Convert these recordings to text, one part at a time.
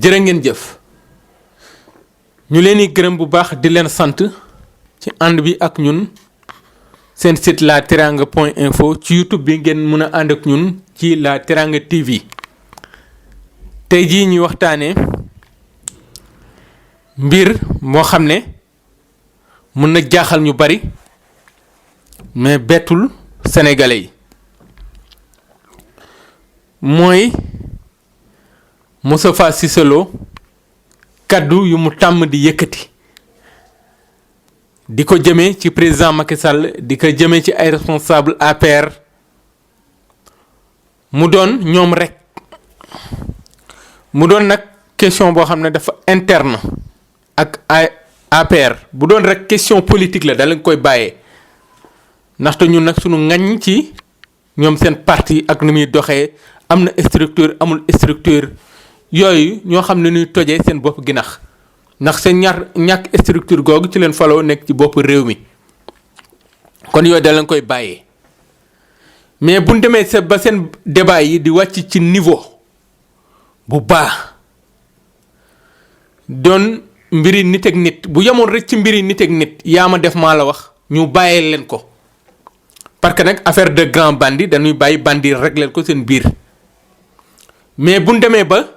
jërë ngeen jëf ñu leen di gërëm bu baax di leen sant ci ànd bi ak ñun seen site la teranga point info ci YouTube bi ngeen mën a ànd ak ñun ci la teranga TV tey jii ñuy waxtaanee mbir moo xam ne mën na jaaxal ñu bari mais bettul sénégalais yi mooy Moustapha Cissé Lo kaddu yu mu tàmm di yëkkati di ko jëmee ci président Macky Sall di ko jëmee ci ay responsable APR mu doon ñoom rek mu doon nag question boo xam ne dafa interne ak ay APR bu doon rek question politique la da lañ koy bàyyee ndaxte ñun nag sunu ŋañ ci ñoom seen parti ak nu muy doxee am na structure amul structure yooyu ñoo xam ne ñuy tojee seen bopp ginax ndax seen ñàkk structure googu ci leen faloo nekk ci bopp réew mi kon yooyu da leen koy bàyyee mais bu ñu demee ba seen débat yi di wàcc ci niveau bu baax doon mbiri nit ak nit bu yemoon rek ci mbiri nit ak nit yaa ma def maa la wax ñu bàyyee leen ko parce que nag affaire de grand bandit dañuy bàyyi bandit régler ko seen biir mais bu ñu demee ba.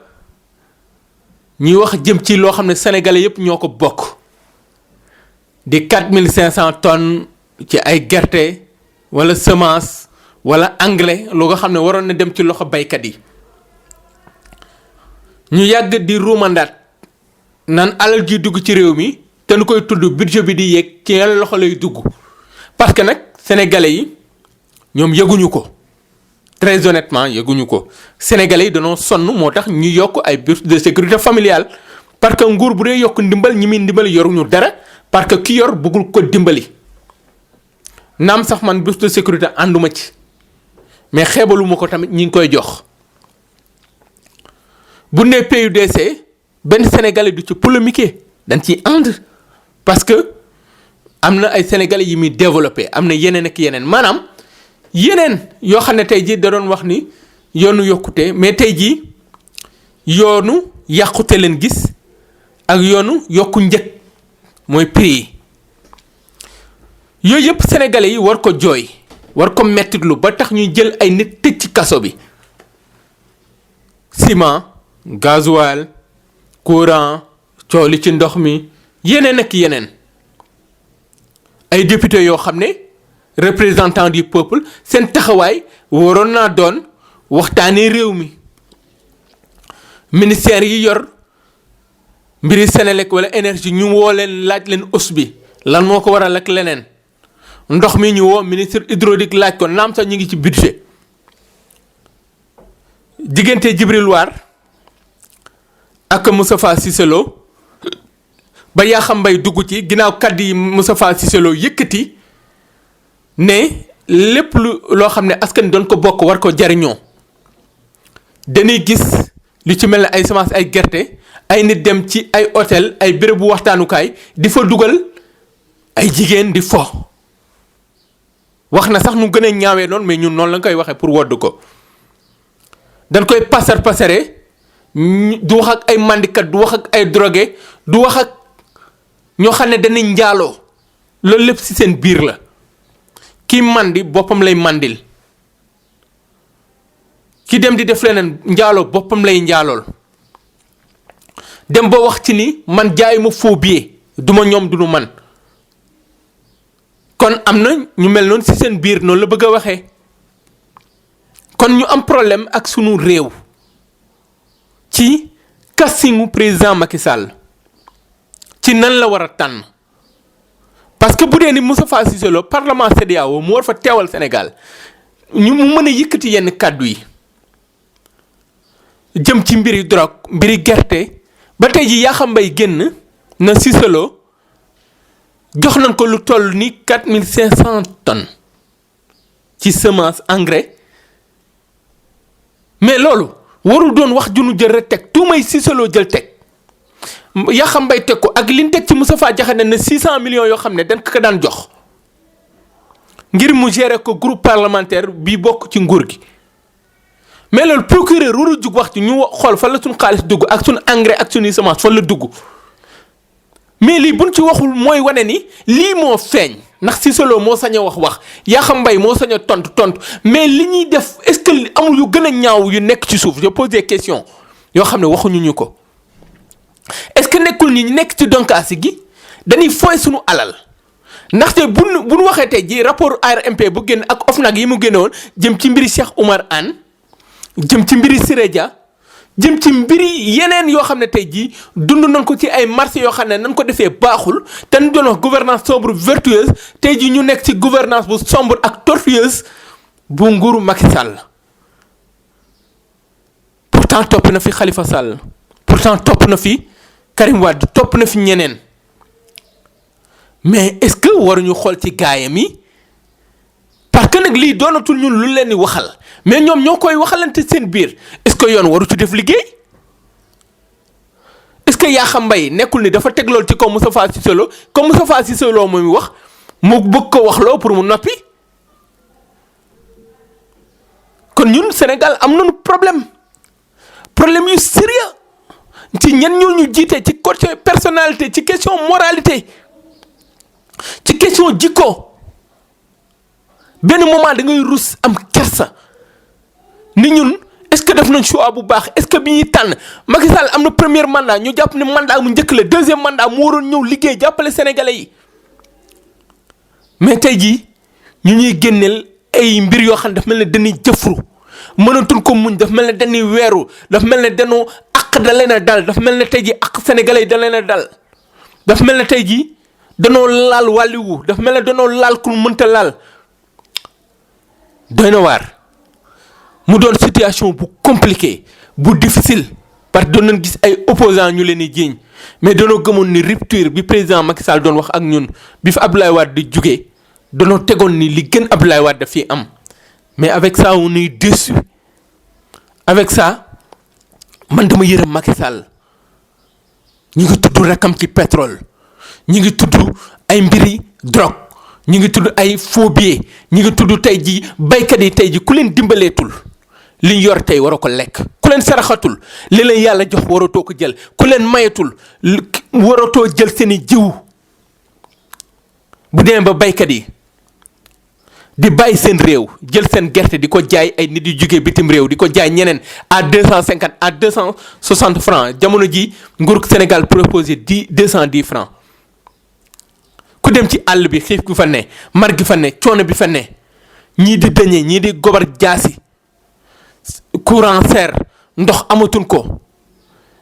ñuy wax jëm ci loo xam ne sénégalais yépp ñoo ko bokk di 4500 tonnes ci ay gerte wala semence wala engrais lu nga xam ne waroon na dem ci loxo baykat yi ñu yàgg di ruumandaat naan alal ji dugg ci réew mi te nu koy tudd budget bi di yéeg ci yan loxo lay dugg parce que nag sénégalais yi ñoom yëguñu ko très honnêtement yëguñu ko sénégalais yi dañoo sonn moo tax ñu yokk ay bourse de sécurité familiale parce que nguur bu dee yokk ndimbal ñi muy ndimbali yoruñu dara parce que ki yor bëggul ko dimbali naam sax man bourse de sécurité ànduma ci mais xeebaluma ko tamit ñi ngi koy jox bu nee PUDC benn sénégalais du ci polémiquer dañ ciy ànd parce que am na ay sénégalais yi muy développé am na yeneen ak yeneen maanaam yeneen yoo xam ne tey jii da doon wax ni yoonu yokkute mais tey jii yoonu yàqute leen gis ak yoonu yokku njëg mooy prix yi yooyu yëpp sénégalais yi war ko jooy war ko mettitlu ba tax ñuy jël ay nit tëj ci kaso bi ciment gasoil courant coow li ci ndox mi yeneen ak yeneen ay député yoo xam ne représentant du peuple seen taxawaay waroon naa doon waxtaanee réew mi ministère yi yor mbiri Senelec wala énergie ñu woo leen laaj leen hausse bi lan moo ko waral ak leneen ndox mi ñu woo ministre hydraulique laaj ko naam sax ñu ngi ci budget diggante Djibril War ak Moustapha Cissé Lo ba yaa xam mbay dugg ci ginnaaw kàddu yi Moustapha Cissé Lo yëkkati ne lépp loo xam ne askan doon ko bokk war ko jariñoo dañuy gis lu ci mel ne ay semence ay gerte ay nit dem ci ay hôtel ay bérébu waxtaanukaay di fa dugal ay jigéen di fo wax na sax nu gën a ñaawee noonu mais ñun noonu la nga koy waxee pour wodd ko dañ koy pasare du wax ak ay mandikat du wax ak ay drogué du wax ak ñoo xam ne dañuy njaaloo loolu lépp ci seen biir la ki mandi boppam lay mandil ki dem di def leneen njaaloo boppam lay njaalool dem ba wax ci ni man jaay ma faux billet duma ñoom du nu man kon am na ñu mel noonu ci seen biir noonu la bëgg a waxee kon ñu am problème ak sunu réew ci castingu président Macky Sall ci nan la war a tànn parce que bu dee ni Moustapha Cissé Lo parlement CEDEAO mu war fa teewal Sénégal ñu mu mën a yëkkati yenn kàddu yi jëm ci mbiri drogue mbiri gerte ba tey ji yaa xam mbay génn na Cissé Lo jox nañ ko lu toll ni 4500 tonnes ci semence engrais mais loolu warul doon wax ju nu jël rek teg tuumay Cissé Lo jël teg yaa xam mbay teg ko ak liñ teg ci Moustapha Diakhaté ne 600 millions yoo xam ne dañ ko daan jox ngir mu gérer ko groupe parlementaire bi bokk ci nguur gi mais loolu procureur warul jug wax ci ñu xool fan la suñu xaalis dugg ak suñu engrais ak suñuy semence fan la dugg mais lii buñ ci waxul mooy wane ni lii moo feeñ ndax Cissé Lo moo sañ a wax Yakham Mbaye moo sañ a tontu mais li ñuy def est-ce que amul yu gën a ñaaw yu nekk ci suuf je pose des questions yoo xam ne waxuñu ñu ko est-ce que nekkul ñi nekk ci donkaasi gi dañuy fooy suñu alal ndaxte bu ñu waxee tey jii rapport ARMP bu génn ak OFNAC yi mu génnewoon jëm ci mbiri Cheikh Oumar Anne jëm ci mbiri Siré Dia jëm ci mbiri yeneen yoo xam ne tey jii dund nañ ko ci ay marché yoo xam ne nañ ko defee baaxul te ñu doon wax gouvernance sobre vertueuse tey jii ñu nekk ci gouvernance bu sombre ak tortueuse bu nguuru Macky Sall pourtant topp na fi Khalifa Sall pourtant topp na fi Karim Wade topp na fi ñeneen mais est-ce que waruñu xool ci gaayam yi parce que nag lii doonatul ñun lu leen di waxal mais ñoom ñoo koy waxalante seen biir est-ce que yoon waru ci def liggéey est-ce que Yakham Mbaye nekkul ni dafa teg loolu ci kaw Moustapha Cissé Lo comme Moustapha Cissé Lo mooy wax mu bëgg ko wax loo pour mu noppi kon ñun Sénégal am nañu problème yu sérieux ci ñenn ñoo ñu jiite ci côté personnalité ci question moralité ci question jikko benn moment da ngay rus am kersa ni ñun est-ce que def nañ choix bu baax est-ce que bi ñuy tànn Macky Sall am na premier mandat ñu jàpp ne mandat mu njëkk la deuxième mandat mu waroon ñëw liggéey jàppale sénégalais yi mais tey jii ñu ñuy génneel ay mbir yoo xam ne daf mel ne dañuy jëfru mënatul ko muñ daf mel ne dañuy weeru daf mel ne dañoo àq da leen a dal daf mel ne tey jii àq sénégalais yi da leen a dal daf mel ne tey jii danoo laal wàlliwu daf mel ne danoo laal ku mënta laal doy na waar mu doon situation bu compliqué bu difficile parce que doon nañ gis ay opposants ñu leen di jiiñ mais danoo gëmoon ni rupture bi président Macky Sall doon wax ak ñun bi fi Abdoulaye Wade di jugee danoo tegoon ni li gën Abdoulaye Wade daf fi am mais avec ça on est déçu avec ça man dama yërëm Macky Sall ñu ngi tudd rakam ci pétrole ñu ngi tudd ay mbiri drogue ñu ngi tudd ay faux billets ñu ngi tudd tey jii baykat yi tey jii ku leen dimbaleetul li ñu yor tey waroo ko lekk ku leen saraxatul li leen yàlla jox waratoo ko jël ku leen mayetul waratoo jël seeni jiw bu demee ba baykat yi di bàyyi seen réew jël seen gerte di ko jaay ay nit yu jugee bitim réew di ko jaay ñeneen à 250 à 260 francs jamono ji nguur Sénégal proposé 210 francs ku dem ci àll bi xiif gi fa ne mar gi fa ne coono bi fa ne ñii di dëñee ñii di gobar jaasi courant seer ndox amatuñ ko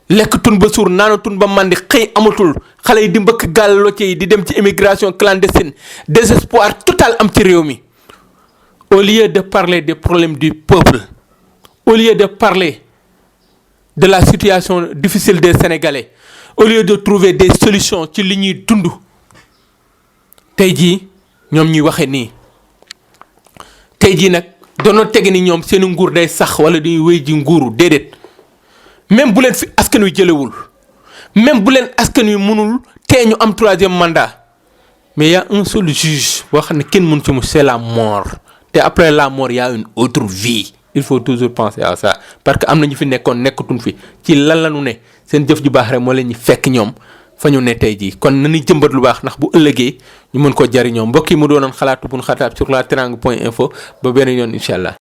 lekkatun ba suur naanatun ba màndi xëy amatul xale yi di mbëkk gaal locce yi di dem ci immigration clandestine désespoir total am ci réew mi au lieu de parler des problèmes du peuple au lieu de parler de la situation difficile des Sénégalais au lieu de trouver des solutions ci li ñuy dund tey jii ñoom ñuy waxe nii tey jii nag doonoo tege ni ñoom seen nguur day sax wala dañuy wéy ji nguuru déedéet même bu leen fi askan wi jëlewul même bu leen askan wi mënul tee ñu am troisième mandat mais y a un seul juge boo xam ne kenn mënu ci mu c'est la mort te après la mort y a une autre vie il faut toujours penser à ça parce que am na ñu fi nekkoon nekkatuñ fi ci lan la ñu ne seen jëf ju baax rek moo leen ñu fekk ñoom fa ñu ne tey jii kon nañu jëmbat lu baax ndax bu ëllëgee ñu mën ko jariñoo mbokk yi mu doonoon xalaatu bu ñu xataab sur la teranga.info ba beneen yoon incha allah.